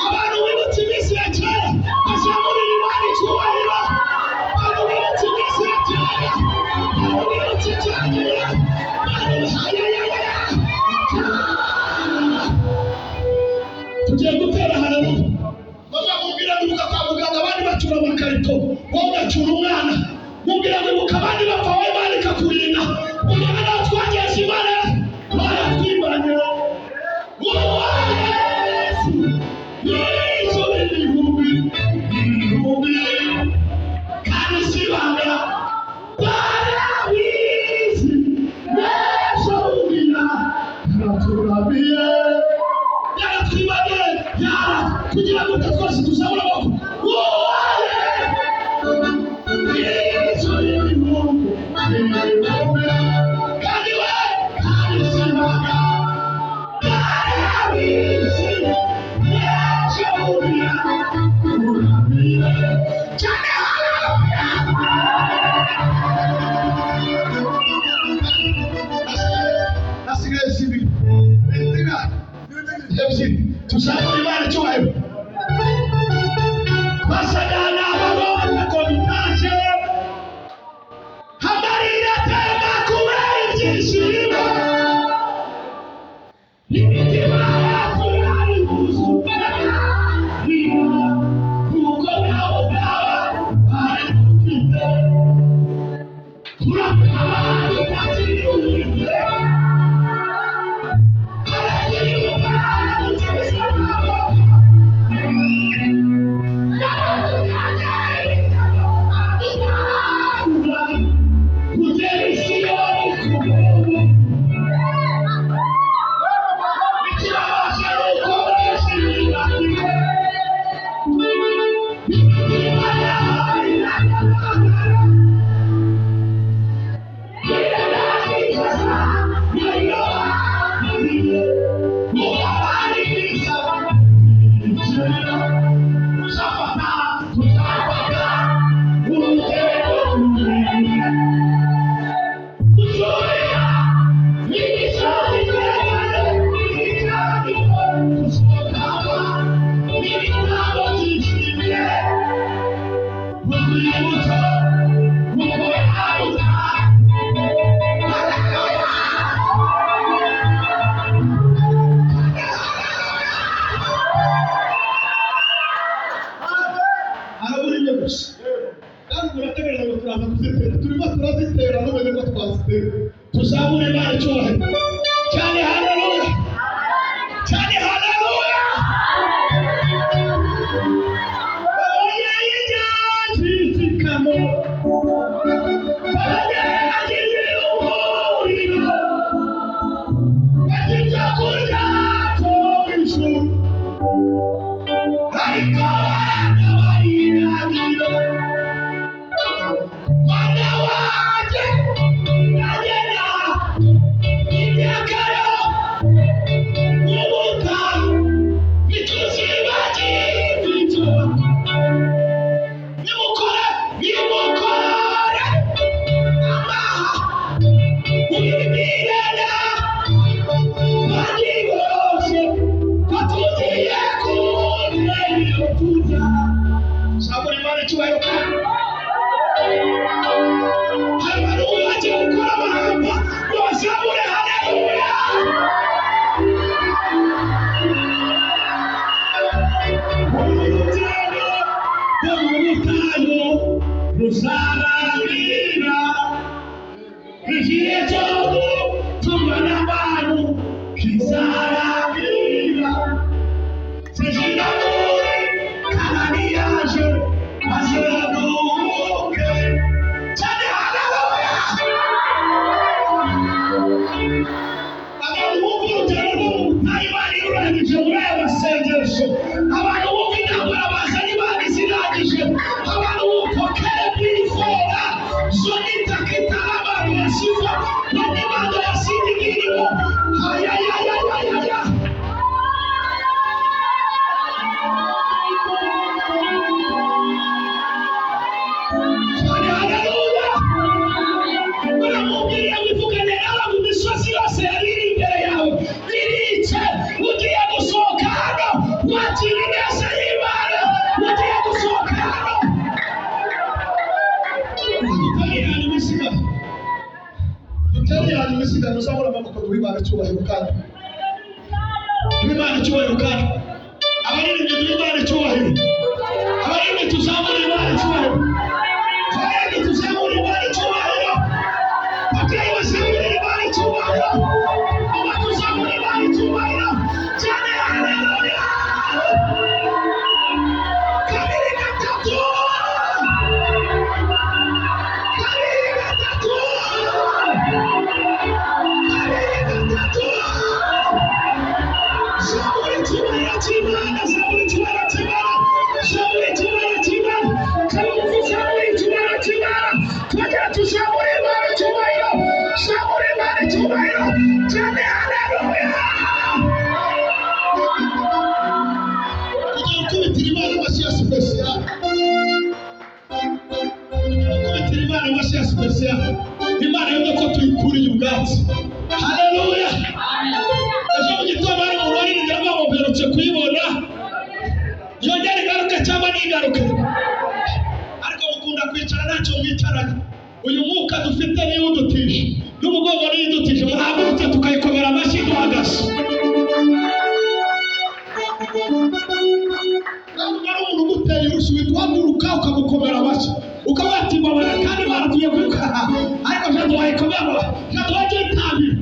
abantu bibutse iminsi ya kera bazamurira Imana icyubahiro. Abantu bibutse iminsi ya kera, abantu bibutse icyagiye, tugiye gutera haleluya. Baba mubwira ngo kwa muganga abandi bacura amakarito, wowe ugacura umwana. Mubwira ngo ibuka abandi bapfa, wowe Imana ikakurinda. Mubwira ngo twageze Imana baratwibanye. Yesu ibihumbi kandi sibanga barabizi neza ubwira naturabiye yaratwibanye yara kugira ngo twese tuzabura amaboko. Yesu ibihumbi kandi we kandi sibanga barabizi neza ubwira naturabiye cyane. Nasigaye sibi tuzamura Imana icyubahiro. Basagana ababona ko bitaje amarira atemba kubera ibyishimo. Imitima yacu yari yuzuye kuko nawe ubwawe wari ufite turakira utakiriye. wakira ineza y'Imana mugiye gusohoka hano. Dutererane imisigano uzamura amaboko duhe Imana icyubahiro kandi duhe Imana icyubahiro kandi abaririmbyi duhe Imana icyubahiro, abaririmbyi tuzamure Imana icyubahiro, abaririmbyi tuzamure Imana icyubahiro, ababyeyi bazamure Imana icyubahiro, aba tuzamure Imana icyubahiro cyane. Haleluya! Kabiri gatatu, kabiri gatatu, kabiri gatatu. Zaburi icyubahiro cy'Imana, zaburi icyubahiro cy'Imana, zaburi icyubahiro cy'Imana, kabugufi zaburi icyubahiro cy'Imana, twongera tuzamure Imana icyubahiro, zaburi Imana icyubahiro cyane. Haleluya! Tugiye gukubitira Imana amashyi ya sipesiyali, gukubitira Imana amashyi ya sipesiyali. Imana yumva ko tuyikuriye ubwatsi. Haleluya! Ejo mu gitondo hari umuntu waririmbye ngo mperutse kuyibona, yongere igaruke cyangwa ntigaruke, ariko mukunda kwicara ntacyo mwicaranye. Uyu mwuka dufite niwo udutisha, n'umugongo niwo udutije. Muhagurutse tukayikomera amashyi duhagaze. Ntabwo ari umuntu uguteye urushyi uhita uhaguruka ukamukomera amashyi ukavuga ati mbabara kandi Imana tugiye kubikora, ariko ntabwo wayikomera, ntabwo wajya uyitambira.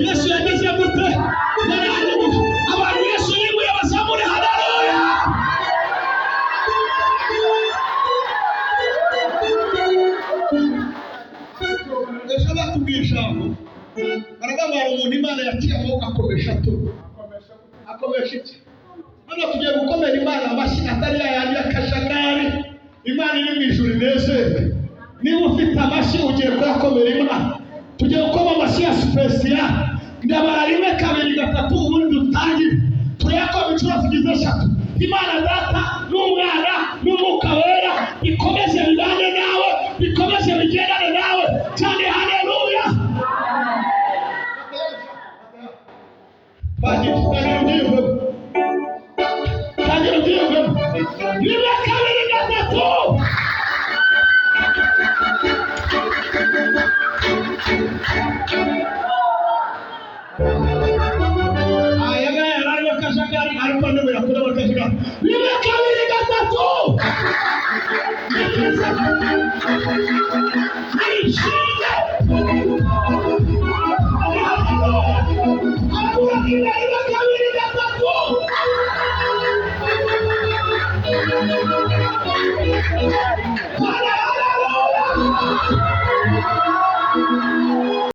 Yesu yageze gute? Abantu Yesu yimuye bazamure. Haleluya! Ejo batubwiye ijambo, baravuga ngo umuntu Imana yaciye amaboko akomesha atu. Akomesha iki? Hano tugiye gukomera Imana amashyi atari yayandi y'akajagari. Imana iri mu ijuru inezerwe. Niba ufite amashyi ugiye kuyakomera Imana. Tugiye gukoma amashyi ya sipesiyali. Ndabara rimwe kabiri gatatu ubundi dutangire. Turayakoma inshuro zigize 3. Imana Data n'Umwana n'Umwuka Wera bikomeze bibane nawe, bikomeze bigendane nawe cyane. Haleluya! Tangira ubyiyumvemo. Rimwe kabiri gatatu. Ariko niba yakora bakavuga rimwe kabiri gatatu. Ayishinga akura rimwe kabiri gatatu. Haleluya!